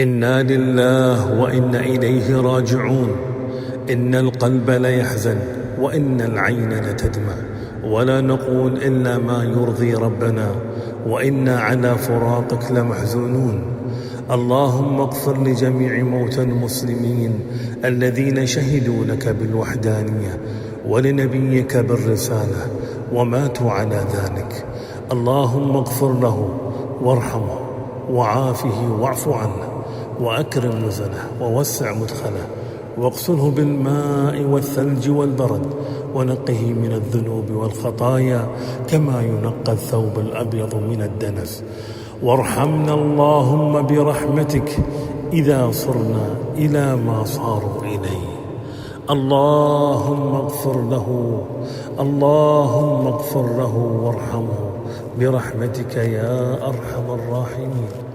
إنا لله وإنا إليه راجعون. إن القلب ليحزن وإن العين لتدمع، ولا نقول إلا ما يرضي ربنا، وإنا على فراقك لمحزونون. اللهم اغفر لجميع موتى المسلمين الذين شهدوا لك بالوحدانية ولنبيك بالرسالة وماتوا على ذلك. اللهم اغفر له وارحمه وعافه واعف عنه وأكرم نزله ووسع مدخله واغسله بالماء والثلج والبرد ونقه من الذنوب والخطايا كما ينقى الثوب الأبيض من الدنس. وارحمنا اللهم برحمتك إذا صرنا إلى ما صاروا إليه. اللهم اغفر له، اللهم اغفر له وارحمه برحمتك يا أرحم الراحمين.